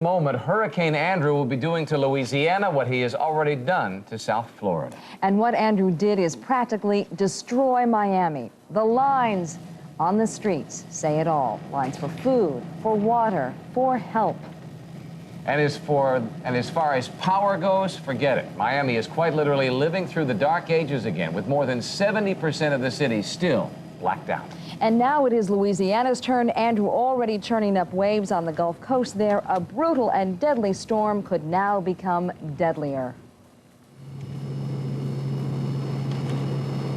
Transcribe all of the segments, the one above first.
Moment, Hurricane Andrew will be doing to Louisiana what he has already done to South Florida. And what Andrew did is practically destroy Miami. The lines on the streets say it all. Lines for food, for water, for help. And as far as power goes, forget it. Miami is quite literally living through the dark ages again, with more than 70% of the city still blacked out. And now it is Louisiana's turn. Andrew already churning up waves on the Gulf Coast there. A brutal and deadly storm could now become deadlier.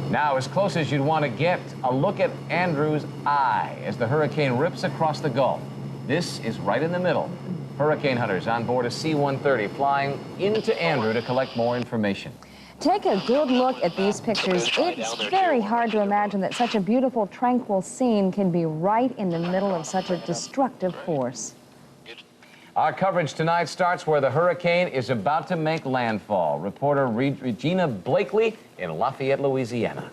Now, as close as you'd want to get, a look at Andrew's eye as the hurricane rips across the Gulf. This is right in the middle. Hurricane hunters on board a C-130 flying into Andrew to collect more information. Take a good look at these pictures. It's very hard to imagine that such a beautiful, tranquil scene can be right in the middle of such a destructive force. Our coverage tonight starts where the hurricane is about to make landfall. Reporter Regina Blakely in Lafayette, Louisiana.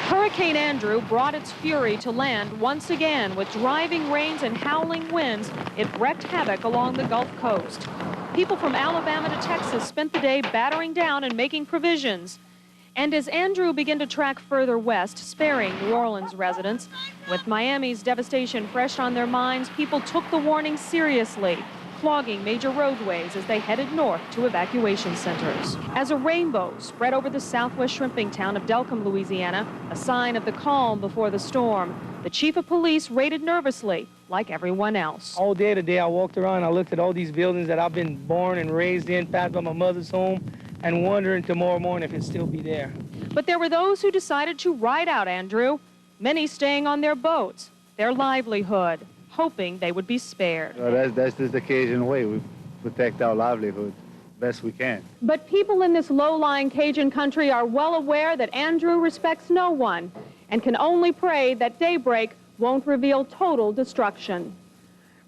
Hurricane Andrew brought its fury to land once again. With driving rains and howling winds, it wreaked havoc along the Gulf Coast. People from Alabama to Texas spent the day battering down and making provisions. And as Andrew began to track further west, sparing New Orleans residents, with Miami's devastation fresh on their minds, people took the warning seriously, clogging major roadways as they headed north to evacuation centers. As a rainbow spread over the southwest shrimping town of Delcambre, Louisiana, a sign of the calm before the storm, the chief of police raided nervously, like everyone else. All day today, I walked around, I looked at all these buildings that I've been born and raised in, passed by my mother's home, and wondering tomorrow morning if it'll still be there. But there were those who decided to ride out Andrew, many staying on their boats, their livelihood, hoping they would be spared. That's just the Cajun way. We protect our livelihood best we can. But people in this low-lying Cajun country are well aware that Andrew respects no one and can only pray that daybreak won't reveal total destruction.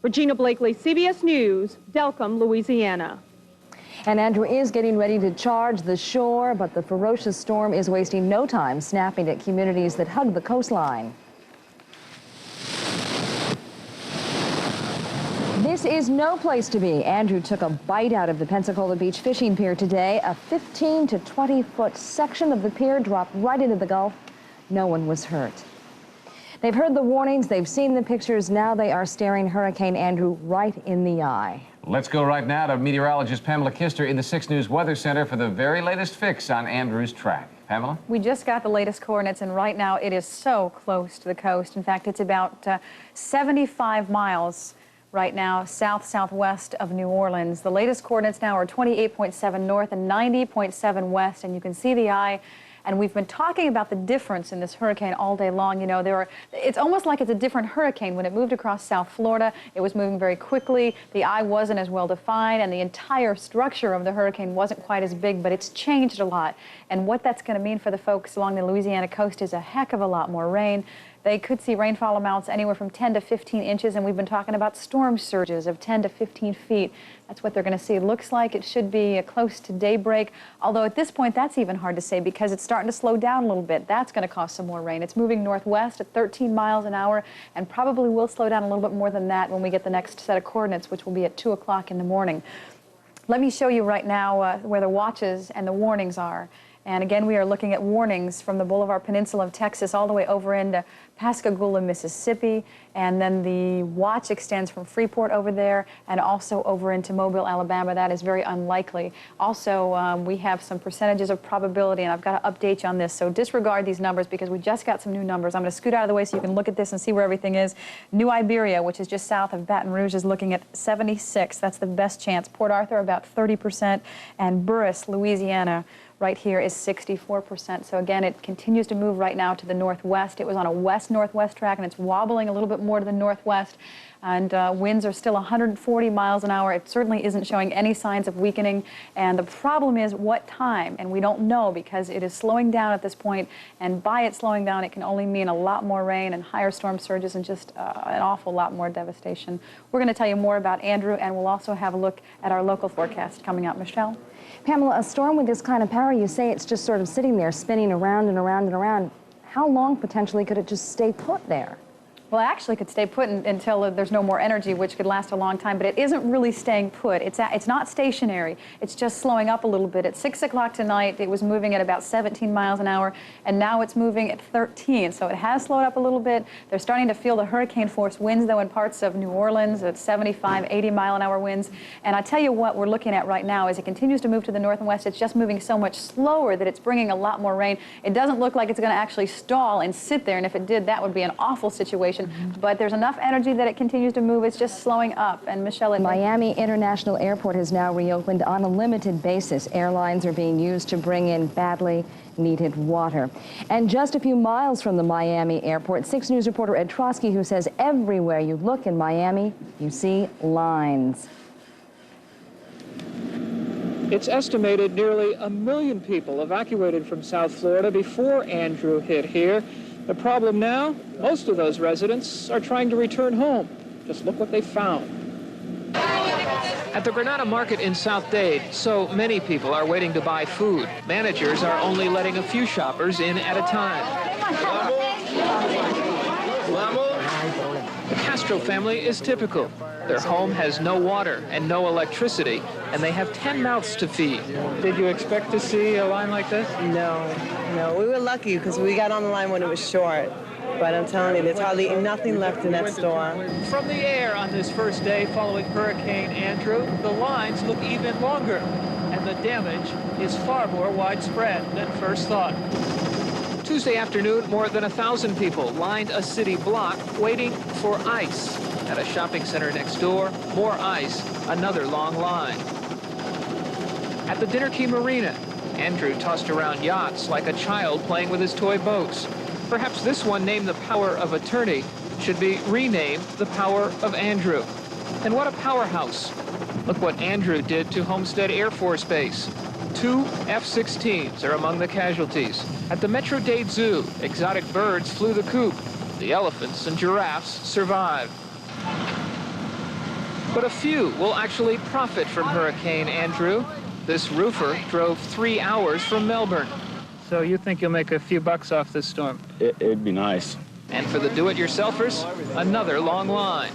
Regina Blakely, CBS News, Delcambre, Louisiana. And Andrew is getting ready to charge the shore, but the ferocious storm is wasting no time snapping at communities that hug the coastline. This is no place to be. Andrew took a bite out of the Pensacola Beach fishing pier today. A 15 to 20-foot section of the pier dropped right into the Gulf. No one was hurt. They've heard the warnings, they've seen the pictures, now they are staring Hurricane Andrew right in the eye. Let's go right now to meteorologist Pamela Kister in the 6 News Weather Center for the very latest fix on Andrew's track. Pamela? We just got the latest coordinates, and right now it is so close to the coast. In fact, it's about 75 miles right now southwest of New Orleans. The latest coordinates now are 28.7 north and 90.7 west, and you can see the eye. And we've been talking about the difference in this hurricane all day long. You know, it's almost like it's a different hurricane. When it moved across South Florida, it was moving very quickly. The eye wasn't as well defined, and the entire structure of the hurricane wasn't quite as big, but it's changed a lot. And what that's going to mean for the folks along the Louisiana coast is a heck of a lot more rain. They could see rainfall amounts anywhere from 10 to 15 inches, and we've been talking about storm surges of 10 to 15 feet. That's what they're going to see. It looks like it should be close to daybreak, although at this point that's even hard to say because it's starting to slow down a little bit. That's going to cause some more rain. It's moving northwest at 13 miles an hour and probably will slow down a little bit more than that when we get the next set of coordinates, which will be at 2 o'clock in the morning. Let me show you right now where the watches and the warnings are. And again, we are looking at warnings from the Boulevard Peninsula of Texas all the way over into Pascagoula, Mississippi. And then the watch extends from Freeport over there and also over into Mobile, Alabama. That is very unlikely. Also, we have some percentages of probability, and I've got to update you on this. So disregard these numbers because we just got some new numbers. I'm going to scoot out of the way so you can look at this and see where everything is. New Iberia, which is just south of Baton Rouge, is looking at 76. That's the best chance. Port Arthur, about 30%. And Burris, Louisiana, right here is 64%. So again, it continues to move right now to the northwest. It was on a west-northwest track, and it's wobbling a little bit more to the northwest. And winds are still 140 miles an hour. It certainly isn't showing any signs of weakening. And the problem is what time? And we don't know because it is slowing down at this point. And by it slowing down, it can only mean a lot more rain and higher storm surges and just an awful lot more devastation. We're going to tell you more about Andrew, and we'll also have a look at our local forecast coming up. Michelle? Pamela, a storm with this kind of power, you say it's just sort of sitting there spinning around and around and around. How long potentially could it just stay put there? Well, it actually could stay put until there's no more energy, which could last a long time, but it isn't really staying put. It's not stationary. It's just slowing up a little bit. At 6 o'clock tonight, it was moving at about 17 miles an hour, and now it's moving at 13. So it has slowed up a little bit. They're starting to feel the hurricane force winds, though, in parts of New Orleans at 75, 80-mile-an-hour winds. And I tell you what we're looking at right now, as it continues to move to the north and west, it's just moving so much slower that it's bringing a lot more rain. It doesn't look like it's going to actually stall and sit there, and if it did, that would be an awful situation. But there's enough energy that it continues to move. It's just slowing up. And Michelle, Miami International Airport has now reopened on a limited basis. Airlines are being used to bring in badly needed water. And just a few miles from the Miami airport, 6 News reporter Ed Trosky, who says everywhere you look in Miami, you see lines. It's estimated nearly 1 million people evacuated from South Florida before Andrew hit here. The problem now, most of those residents are trying to return home. Just look what they found. At the Granada Market in South Dade, so many people are waiting to buy food. Managers are only letting a few shoppers in at a time. The Castro family is typical. Their home has no water and no electricity, and they have 10 mouths to feed. Did you expect to see a line like this? No. We were lucky because we got on the line when it was short. But I'm telling you, there's hardly nothing left in that store. From the air on this first day following Hurricane Andrew, the lines look even longer, and the damage is far more widespread than first thought. Tuesday afternoon, more than 1,000 people lined a city block waiting for ice. At a shopping center next door, more ice, another long line. At the Dinner Key Marina, Andrew tossed around yachts like a child playing with his toy boats. Perhaps this one, named the Power of Attorney, should be renamed the Power of Andrew. And what a powerhouse. Look what Andrew did to Homestead Air Force Base. 2 F-16s are among the casualties. At the Metro-Dade Zoo, exotic birds flew the coop. The elephants and giraffes survived. But a few will actually profit from Hurricane Andrew. This roofer drove 3 hours from Melbourne. So you think you'll make a few bucks off this storm? It'd be nice. And for the do-it-yourselfers, another long line.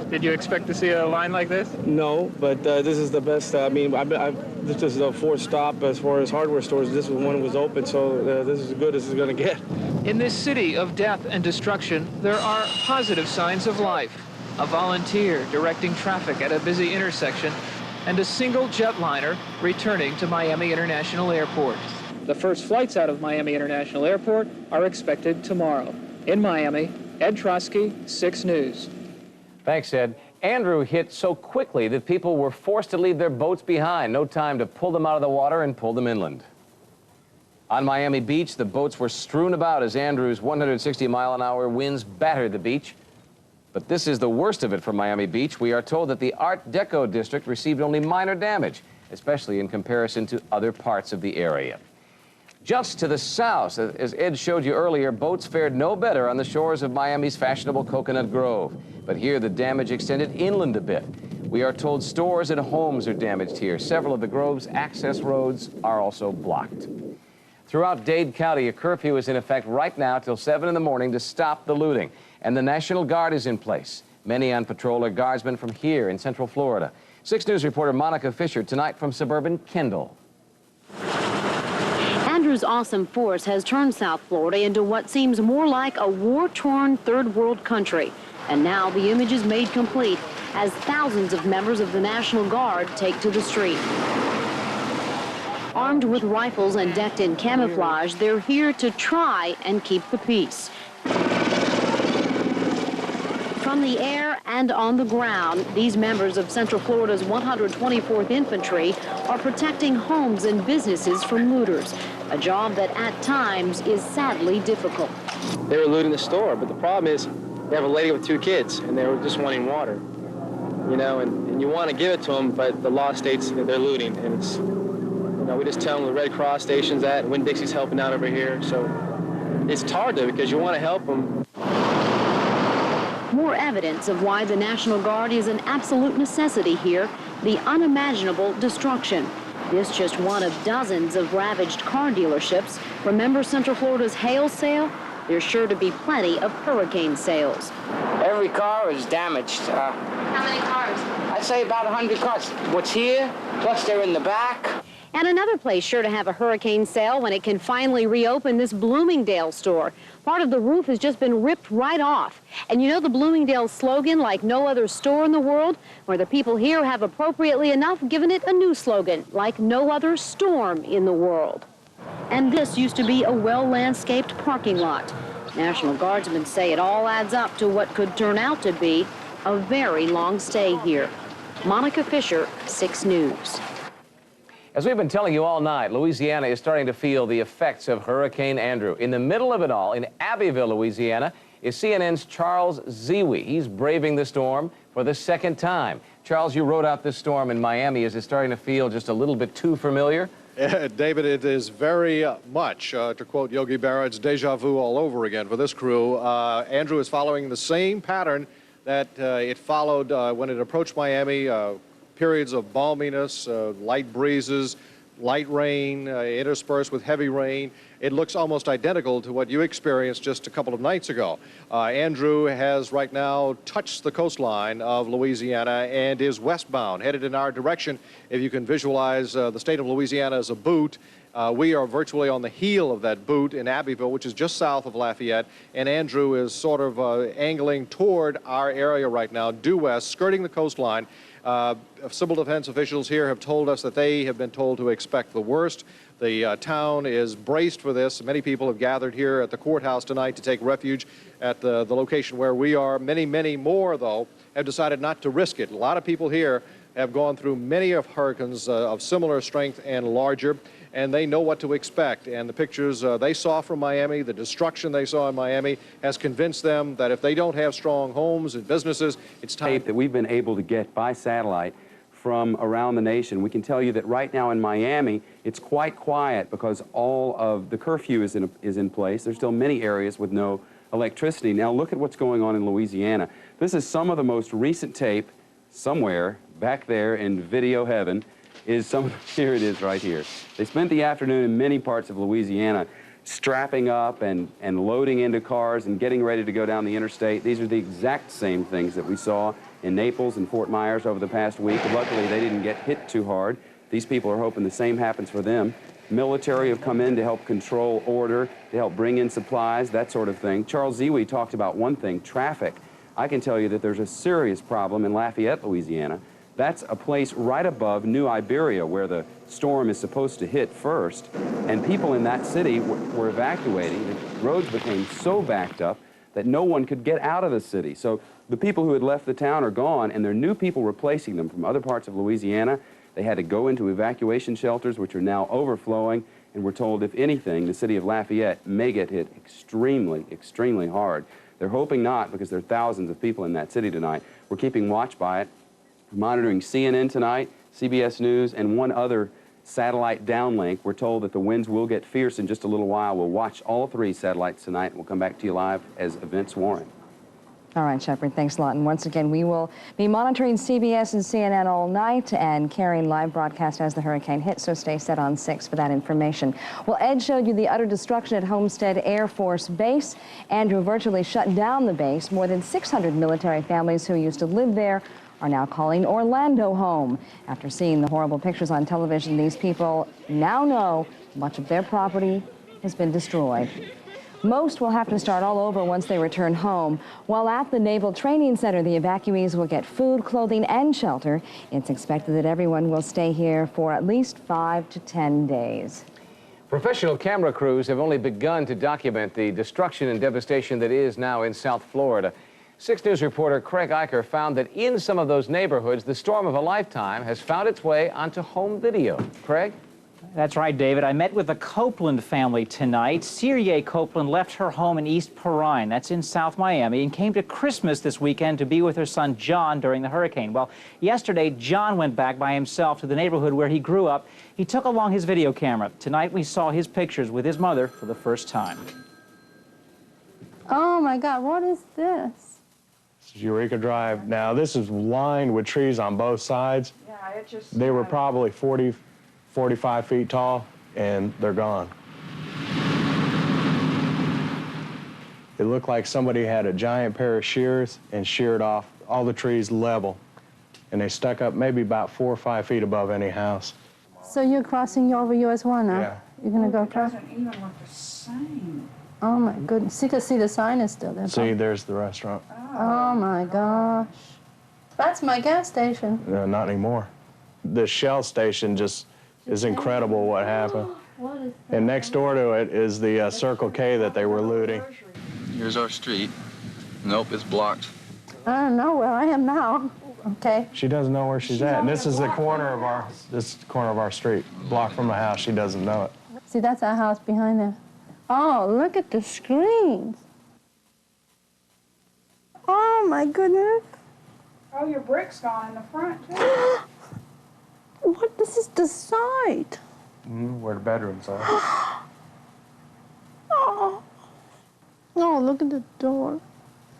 Did you expect to see a line like this? No, but this is the best. I mean, this is the fourth stop as far as hardware stores. This was one that was open, so this is as good as it's going to get. In this city of death and destruction, there are positive signs of life. A volunteer directing traffic at a busy intersection, and a single jetliner returning to Miami International Airport. The first flights out of Miami International Airport are expected tomorrow. In Miami, Ed Trosky, 6 News. Thanks, Ed. Andrew hit so quickly that people were forced to leave their boats behind. No time to pull them out of the water and pull them inland. On Miami Beach, the boats were strewn about as Andrew's 160-mile-an-hour winds battered the beach. But this is the worst of it for Miami Beach. We are told that the Art Deco district received only minor damage, especially in comparison to other parts of the area. Just to the south, as Ed showed you earlier, boats fared no better on the shores of Miami's fashionable Coconut Grove. But here, the damage extended inland a bit. We are told stores and homes are damaged here. Several of the Grove's access roads are also blocked. Throughout Dade County, a curfew is in effect right now till 7 in the morning to stop the looting. And the National Guard is in place. Many on patrol are guardsmen from here in Central Florida. 6 News reporter Monica Fisher tonight from suburban Kendall. Andrew's awesome force has turned South Florida into what seems more like a war-torn third world country. And now the image is made complete as thousands of members of the National Guard take to the street. Armed with rifles and decked in camouflage, they're here to try and keep the peace. From the air and on the ground, these members of Central Florida's 124th Infantry are protecting homes and businesses from looters, a job that at times is sadly difficult. They were looting the store, but the problem is they have a lady with 2 kids, and they were just wanting water, you know, and you want to give it to them, but the law states that they're looting, and it's, you know, we just tell them the Red Cross station's at, and Winn-Dixie's helping out over here, so it's hard though, because you want to help them. More evidence of why the National Guard is an absolute necessity here, the unimaginable destruction. This just one of dozens of ravaged car dealerships. Remember Central Florida's hail sale? there's sure to be plenty of hurricane sales. Every car is damaged. How many cars? I'd say about 100 cars. What's here, plus they're in the back. And another place sure to have a hurricane sale when it can finally reopen, this Bloomingdale store. Part of the roof has just been ripped right off. And you know the Bloomingdale slogan, like no other store in the world? Where the people here have appropriately enough given it a new slogan, like no other storm in the world. And this used to be a well-landscaped parking lot. National Guardsmen say it all adds up to what could turn out to be a very long stay here. Monica Fisher, 6 News. As we've been telling you all night, Louisiana is starting to feel the effects of Hurricane Andrew. In the middle of it all, in Abbeville, Louisiana, is CNN's Charles Ziwi. He's braving the storm for the second time. Charles, you rode out this storm in Miami. Is it starting to feel just a little bit too familiar? David, it is very much, to quote Yogi Berra, it's deja vu all over again for this crew. Andrew is following the same pattern that it followed when it approached Miami. Periods of balminess, light breezes, light rain interspersed with heavy rain. It looks almost identical to what you experienced just a couple of nights ago. Andrew has right now touched the coastline of Louisiana and is westbound, headed in our direction. If you can visualize the state of Louisiana as a boot, we are virtually on the heel of that boot in Abbeville, which is just south of Lafayette, and Andrew is sort of angling toward our area right now, due west, skirting the coastline. Civil defense officials here have told us that they have been told to expect the worst. The town is braced for this. Many people have gathered here at the courthouse tonight to take refuge at the location where we are. Many, many more, though, have decided not to risk it. A lot of people here have gone through many of hurricanes of similar strength and larger, and they know what to expect. And the pictures they saw from Miami, the destruction they saw in Miami, has convinced them that if they don't have strong homes and businesses, it's time. That we've been able to get by satellite from around the nation. We can tell you that right now in Miami, it's quite quiet because all of the curfew is in place. There's still many areas with no electricity. Now look at what's going on in Louisiana. This is some of the most recent tape somewhere back there in video heaven. Here it is right here. They spent the afternoon in many parts of Louisiana strapping up and loading into cars and getting ready to go down the interstate. These are the exact same things that we saw in Naples and Fort Myers over the past week. Luckily, they didn't get hit too hard. These people are hoping the same happens for them. Military have come in to help control order, to help bring in supplies, that sort of thing. Charles Ziwi talked about one thing, traffic. I can tell you that there's a serious problem in Lafayette, Louisiana. That's a place right above New Iberia where the storm is supposed to hit first. And people in that city were evacuating. The roads became so backed up that no one could get out of the city. So the people who had left the town are gone, and there are new people replacing them from other parts of Louisiana. They had to go into evacuation shelters, which are now overflowing. And we're told, if anything, the city of Lafayette may get hit extremely, extremely hard. They're hoping not, because there are thousands of people in that city tonight. We're keeping watch by it. Monitoring CNN tonight, CBS News, and one other satellite downlink. We're told that the winds will get fierce in just a little while. We'll watch all 3 satellites tonight, and we'll come back to you live as events warrant. All right, Shepard, thanks a lot. And once again, we will be monitoring CBS and CNN all night and carrying live broadcast as the hurricane hits, so stay set on 6 for that information. Well, Ed showed you the utter destruction at Homestead Air Force Base. Andrew virtually shut down the base. More than 600 military families who used to live there are now calling Orlando home. After seeing the horrible pictures on television, these people now know much of their property has been destroyed. Most will have to start all over once they return home. While at the Naval Training Center, the evacuees will get food, clothing, and shelter. It's expected that everyone will stay here for at least 5 to 10 days. Professional camera crews have only begun to document the destruction and devastation that is now in South Florida. 6 News reporter Craig Eicher found that in some of those neighborhoods, the storm of a lifetime has found its way onto home video. Craig? That's right, David. I met with the Copeland family tonight. Cyrie Copeland left her home in East Perrine, that's in South Miami, and came to Christmas this weekend to be with her son John during the hurricane. Well, yesterday, John went back by himself to the neighborhood where he grew up. He took along his video camera. Tonight, we saw his pictures with his mother for the first time. Oh, my God, what is this? This is Eureka Drive. Now, this is lined with trees on both sides. Yeah, it just... They were probably 40, 45 feet tall, and they're gone. It looked like somebody had a giant pair of shears and sheared off all the trees level. And they stuck up maybe about 4 or 5 feet above any house. So you're crossing over US 1 now? Yeah. You're going to go across? It doesn't even look the same. Oh, my goodness. See, the sign is still there. See, there's the restaurant. Oh, my gosh. That's my gas station. No, not anymore. The Shell station just is incredible what happened. What is that? And next door to it is the Circle K that they were looting. Here's our street. Nope, it's blocked. I don't know where I am now. Okay. She doesn't know where she's at. And this is the corner of our street. Block from the house, she doesn't know it. See, that's our house behind there. Oh, look at the screens. Oh, my goodness. Oh, your brick's gone in the front, too. What? This is the side. Where the bedrooms are. Oh. Oh, look at the door.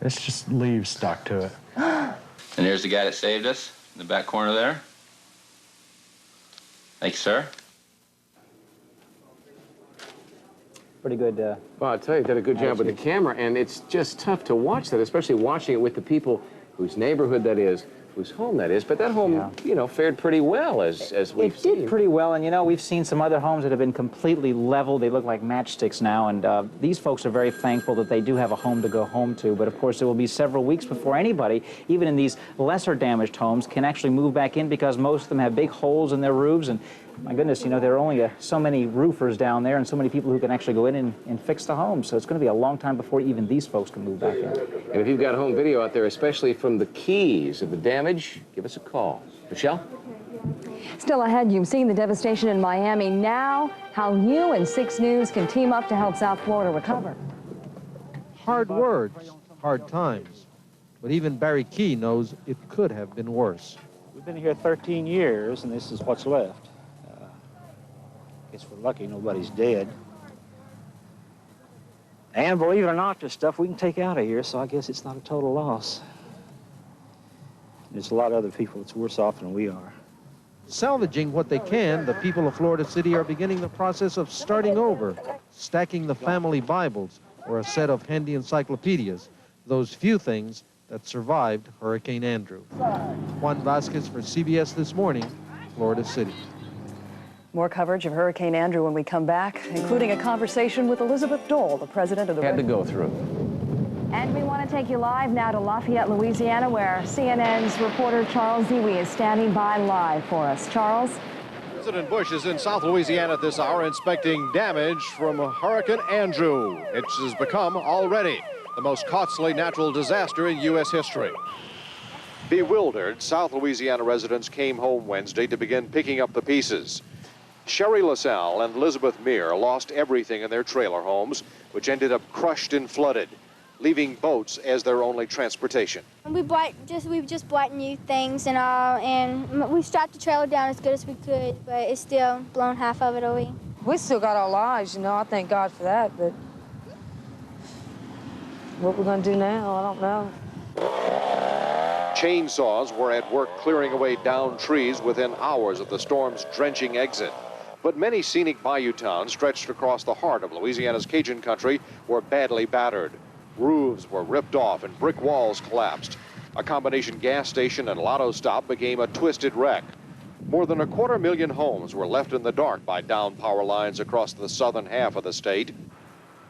It's just leaves stuck to it. And there's the guy that saved us in the back corner there. Thank you, sir. Pretty good. Well, I'll tell you, did a good job with the camera, and it's just tough to watch that, especially watching it with the people whose neighborhood that is, whose home that is. But that home, you know, fared pretty well, as we've seen. It did pretty well, and you know, we've seen some other homes that have been completely leveled. They look like matchsticks now, and these folks are very thankful that they do have a home to go home to. But of course, it will be several weeks before anybody, even in these lesser damaged homes, can actually move back in, because most of them have big holes in their roofs. And my goodness, you know, there are only so many roofers down there and so many people who can actually go in and fix the home. So it's going to be a long time before even these folks can move back in. And if you've got home video out there, especially from the Keys of the damage, give us a call. Michelle? Still ahead, you've seen the devastation in Miami. Now, how you and 6 News can team up to help South Florida recover. Hard words, hard times. But even Barry Key knows it could have been worse. We've been here 13 years, and this is what's left. I guess we're lucky nobody's dead. And believe it or not, there's stuff we can take out of here, so I guess it's not a total loss. There's a lot of other people that's worse off than we are. Salvaging what they can, the people of Florida City are beginning the process of starting over, stacking the family Bibles or a set of handy encyclopedias, those few things that survived Hurricane Andrew. Juan Vasquez for CBS This Morning, Florida City. More coverage of Hurricane Andrew when we come back, including a conversation with Elizabeth Dole, the president of the... Had to go through. And we want to take you live now to Lafayette, Louisiana, where CNN's reporter Charles Ziwi is standing by live for us. Charles? President Bush is in South Louisiana at this hour inspecting damage from Hurricane Andrew. It has become already the most costly natural disaster in U.S. history. Bewildered, South Louisiana residents came home Wednesday to begin picking up the pieces. Sherry LaSalle and Elizabeth Meir lost everything in their trailer homes, which ended up crushed and flooded, leaving boats as their only transportation. We just bought new things and all, and we strapped the trailer down as good as we could, but it's still blown half of it away. We still got our lives, you know, I thank God for that, but what we're gonna do now, I don't know. Chainsaws were at work clearing away downed trees within hours of the storm's drenching exit. But many scenic bayou towns stretched across the heart of Louisiana's Cajun country were badly battered. Roofs were ripped off and brick walls collapsed. A combination gas station and lotto stop became a twisted wreck. More than 250,000 homes were left in the dark by downed power lines across the southern half of the state.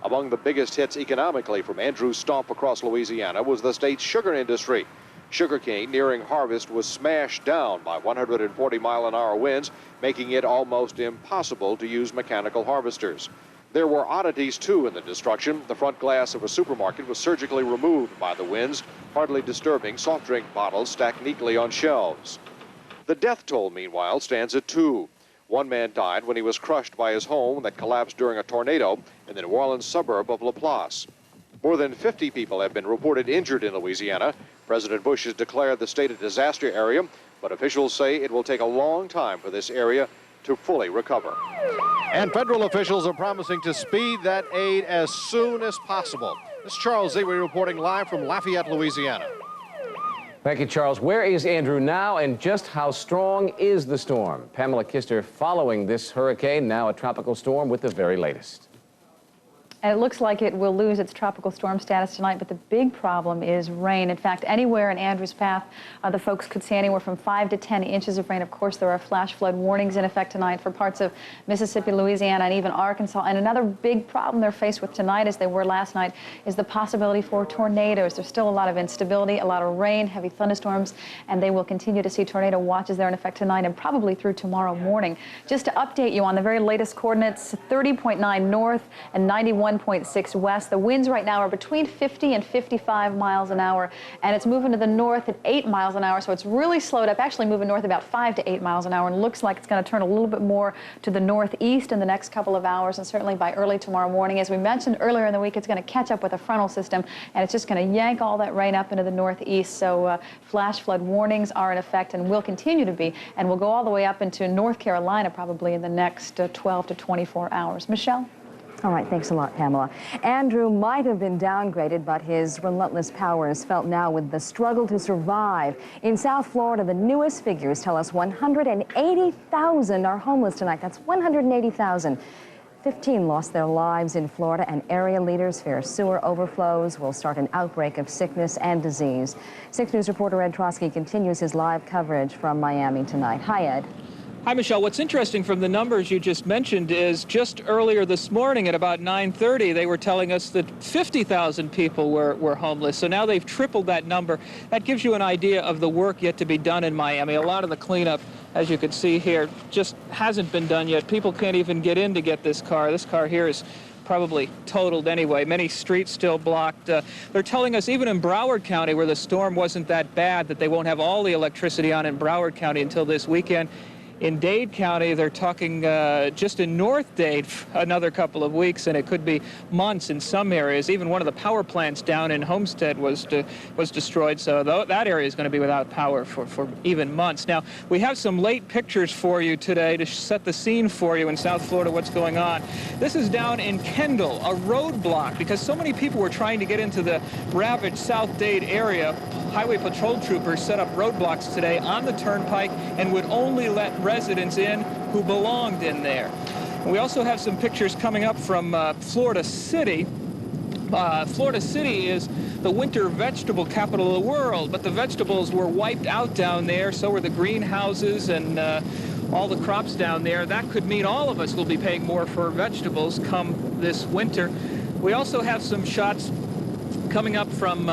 Among the biggest hits economically from Andrew's stomp across Louisiana was the state's sugar industry. Sugarcane nearing harvest was smashed down by 140-mile-an-hour winds, making it almost impossible to use mechanical harvesters. There were oddities, too, in the destruction. The front glass of a supermarket was surgically removed by the winds, hardly disturbing soft drink bottles stacked neatly on shelves. The death toll, meanwhile, stands at 2. One man died when he was crushed by his home that collapsed during a tornado in the New Orleans suburb of Laplace. More than 50 people have been reported injured in Louisiana. President Bush has declared the state a disaster area, but officials say it will take a long time for this area to fully recover. And federal officials are promising to speed that aid as soon as possible. This is Charles Ziwi reporting live from Lafayette, Louisiana. Thank you, Charles. Where is Andrew now, and just how strong is the storm? Pamela Kister following this hurricane, now a tropical storm, with the very latest. And it looks like it will lose its tropical storm status tonight, but the big problem is rain. In fact, anywhere in Andrew's path, the folks could see anywhere from 5 to 10 inches of rain. Of course, there are flash flood warnings in effect tonight for parts of Mississippi, Louisiana, and even Arkansas. And another big problem they're faced with tonight, as they were last night, is the possibility for tornadoes. There's still a lot of instability, a lot of rain, heavy thunderstorms, and they will continue to see tornado watches there in effect tonight and probably through tomorrow morning. Just to update you on the very latest coordinates, 30.9 north and 91.6 west. The winds right now are between 50 and 55 miles an hour, and it's moving to the north at 8 miles an hour, so it's really slowed up, actually moving north about 5 to 8 miles an hour, and looks like it's going to turn a little bit more to the northeast in the next couple of hours, and certainly by early tomorrow morning. As we mentioned earlier in the week, it's going to catch up with a frontal system, and it's just going to yank all that rain up into the northeast, so flash flood warnings are in effect and will continue to be, and will go all the way up into North Carolina probably in the next 12 to 24 hours. Michelle? All right, thanks a lot, Pamela. Andrew might have been downgraded, but his relentless power is felt now with the struggle to survive. In South Florida, the newest figures tell us 180,000 are homeless tonight. That's 180,000. 15 lost their lives in Florida, and area leaders fear sewer overflows will start an outbreak of sickness and disease. 6 News reporter Ed Trosky continues his live coverage from Miami tonight. Hi, Ed. Hi, Michelle. What's interesting from the numbers you just mentioned is just earlier this morning at about 9:30, they were telling us that 50,000 people were homeless. So now they've tripled that number. That gives you an idea of the work yet to be done in Miami. A lot of the cleanup, as you can see here, just hasn't been done yet. People can't even get in to get this car. This car here is probably totaled anyway. Many streets still blocked. They're telling us even in Broward County, where the storm wasn't that bad, that they won't have all the electricity on in Broward County until this weekend. In Dade County, they're talking just in North Dade another couple of weeks, and it could be months in some areas. Even one of the power plants down in Homestead was destroyed, so that area is going to be without power for even months. Now, we have some late pictures for you today to set the scene for you in South Florida, what's going on. This is down in Kendall, a roadblock, because so many people were trying to get into the ravaged South Dade area. Highway patrol troopers set up roadblocks today on the turnpike and would only let residents in who belonged in there. And we also have some pictures coming up from Florida City. Florida City is the winter vegetable capital of the world, but the vegetables were wiped out down there, so were the greenhouses and all the crops down there. That could mean all of us will be paying more for vegetables come this winter. We also have some shots coming up from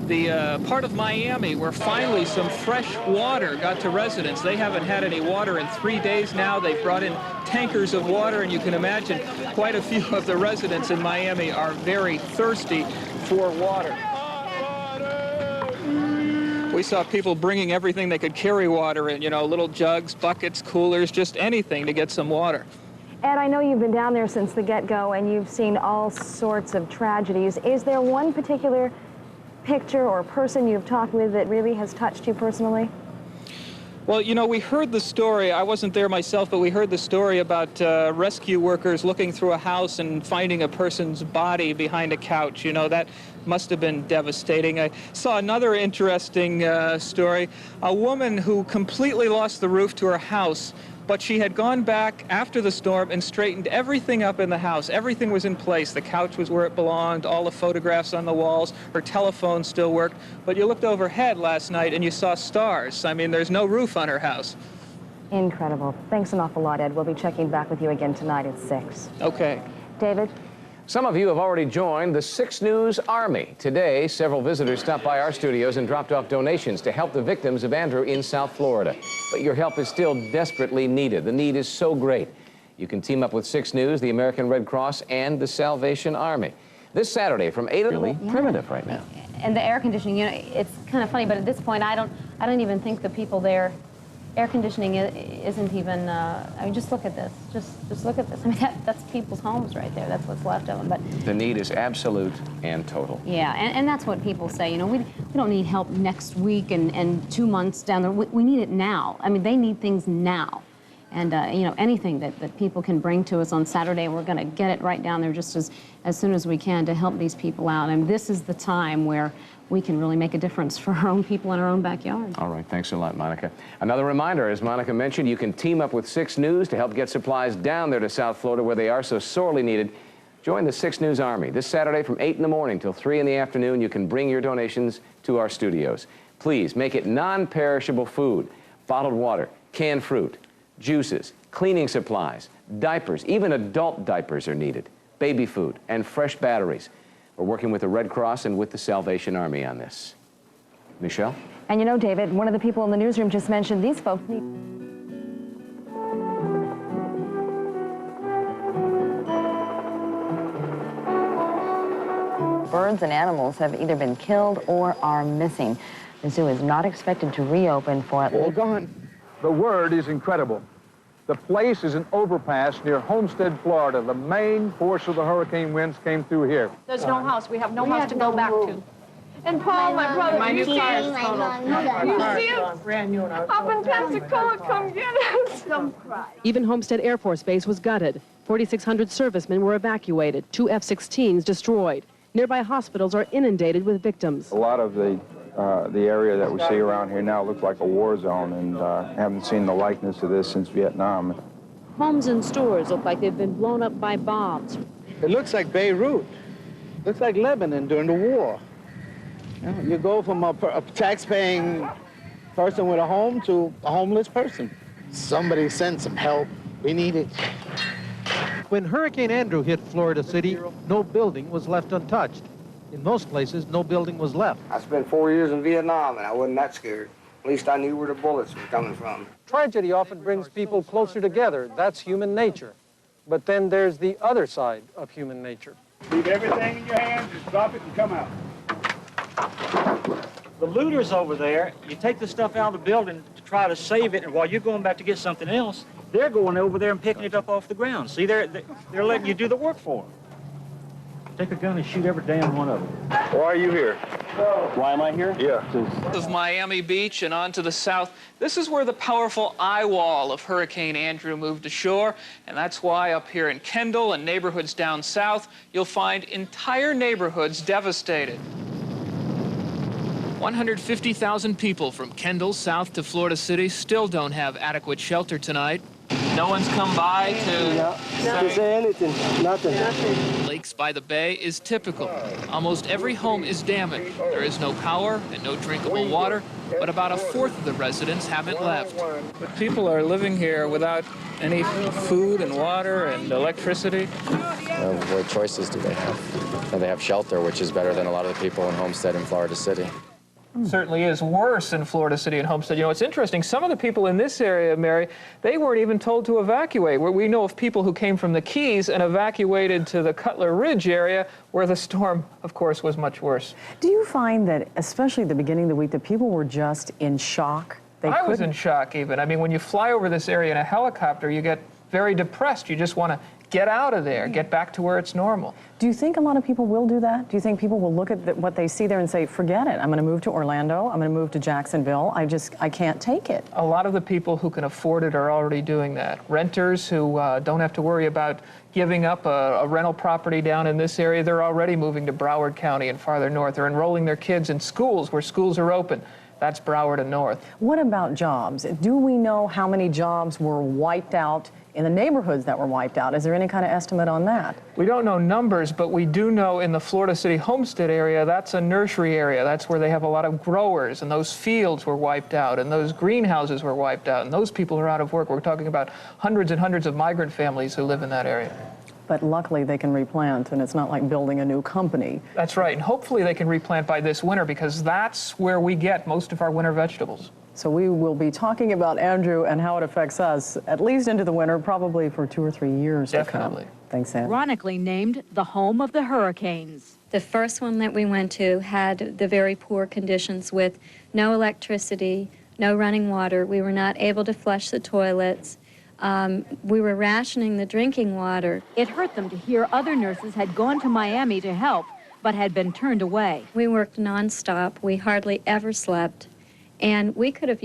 the part of Miami where finally some fresh water got to residents. They haven't had any water in 3 days now. They've brought in tankers of water, and you can imagine quite a few of the residents in Miami are very thirsty for water. We saw people bringing everything they could carry water in, you know, little jugs, buckets, coolers, just anything to get some water. Ed, I know you've been down there since the get-go, and you've seen all sorts of tragedies. Is there one particular picture or person you've talked with that really has touched you personally? Well, you know, we heard the story. I wasn't there myself, but we heard the story about rescue workers looking through a house and finding a person's body behind a couch. You know, that must have been devastating. I saw another interesting story. A woman who completely lost the roof to her house, but she had gone back after the storm and straightened everything up in the house. Everything was in place. The couch was where it belonged, all the photographs on the walls, her telephone still worked. But you looked overhead last night and you saw stars. I mean, there's no roof on her house. Incredible. Thanks an awful lot, Ed. We'll be checking back with you again tonight at 6. Okay. David? Some of you have already joined the 6 News Army. Today, several visitors stopped by our studios and dropped off donations to help the victims of Andrew in South Florida. But your help is still desperately needed. The need is so great. You can team up with 6 News, the American Red Cross, and the Salvation Army. This Saturday from 8 really primitive right now. And the air conditioning, you know, it's kind of funny, but at this point, I don't even think the people there. Air conditioning isn't even, I mean, just look at this. Just look at this. I mean, that's people's homes right there. That's what's left of them. But the need is absolute and total. Yeah, and that's what people say. You know, we don't need help next week and 2 months down there. We need it now. I mean, they need things now. And, you know, anything that people can bring to us on Saturday, we're going to get it right down there just as soon as we can to help these people out. And this is the time where we can really make a difference for our own people in our own backyard. All right, thanks a lot, Monica. Another reminder, as Monica mentioned, you can team up with 6 News to help get supplies down there to South Florida where they are so sorely needed. Join the 6 News Army. This Saturday from 8 in the morning till 3 in the afternoon, you can bring your donations to our studios. Please make it non-perishable food, bottled water, canned fruit, juices, cleaning supplies, diapers, even adult diapers are needed, baby food, and fresh batteries. We're working with the Red Cross and with the Salvation Army on this. Michelle? And you know, David, one of the people in the newsroom just mentioned these folks need... Birds and animals have either been killed or are missing. The zoo is not expected to reopen for at least... All gone. The word is incredible. The place is an overpass near Homestead, Florida. The main force of the hurricane winds came through here. There's no house. We have no house to go back to. And Paul, my brother, My you new see car it? is total. You see it? Brand new. Up in Pensacola, come get us. Don't cry. Even Homestead Air Force Base was gutted. 4,600 servicemen were evacuated, 2 F-16s destroyed. Nearby hospitals are inundated with victims. A lot of the area that we see around here now looks like a war zone, and haven't seen the likeness of this since Vietnam. Homes and stores look like they've been blown up by bombs. It looks like Beirut. Looks like Lebanon during the war. You go from a tax-paying person with a home to a homeless person. Somebody send some help. We need it. When Hurricane Andrew hit Florida City, no building was left untouched. In most places, no building was left. I spent 4 years in Vietnam, and I wasn't that scared. At least I knew where the bullets were coming from. Tragedy often brings people closer together. That's human nature. But then there's the other side of human nature. Leave everything in your hands, just drop it and come out. The looters over there, you take the stuff out of the building to try to save it, and while you're going back to get something else, they're going over there and picking it up off the ground. See, they're letting you do the work for them. Take a gun and shoot every damn one of them. Why are you here? Why am I here? Yeah. Of Miami Beach and on to the south, this is where the powerful eye wall of Hurricane Andrew moved ashore, and that's why up here in Kendall and neighborhoods down south, you'll find entire neighborhoods devastated. 150,000 people from Kendall south to Florida City still don't have adequate shelter tonight. No one's come by to say anything. Nothing. Lakes by the Bay is typical. Almost every home is damaged. There is no power and no drinkable water, but about 1/4 of the residents haven't left. But people are living here without any food and water and electricity. What choices do they have? They have shelter, which is better than a lot of the people in Homestead and Florida City. Certainly is worse in Florida City and Homestead. You know, it's interesting. Some of the people in this area, Mary, they weren't even told to evacuate. We know of people who came from the Keys and evacuated to the Cutler Ridge area, where the storm, of course, was much worse. Do you find that, especially at the beginning of the week, that people were just in shock? I was in shock even. I mean, when you fly over this area in a helicopter, you get very depressed. You just want to get out of there, get back to where it's normal. Do you think a lot of people will do that? Do you think people will look at what they see there and say, forget it, I'm going to move to Orlando, I'm going to move to Jacksonville, I can't take it? A lot of the people who can afford it are already doing that. Renters who don't have to worry about giving up a rental property down in this area, they're already moving to Broward County and farther north. They're enrolling their kids in schools where schools are open. That's Broward and north. What about jobs? Do we know how many jobs were wiped out in the neighborhoods that were wiped out? Is there any kind of estimate on that? We don't know numbers, but we do know in the Florida City Homestead area, that's a nursery area. That's where they have a lot of growers, and those fields were wiped out, and those greenhouses were wiped out, and those people are out of work. We're talking about hundreds and hundreds of migrant families who live in that area. But luckily they can replant, and it's not like building a new company. That's right, and hopefully they can replant by this winter, because that's where we get most of our winter vegetables. So we will be talking about Andrew and how it affects us, at least into the winter, probably for 2 or 3 years Definitely. to come. Thanks, Sam. Ironically named the home of the hurricanes. The first one that we went to had the very poor conditions with no electricity, no running water. We were not able to flush the toilets. We were rationing the drinking water. It hurt them to hear other nurses had gone to Miami to help, but had been turned away. We worked nonstop. We hardly ever slept. And we could have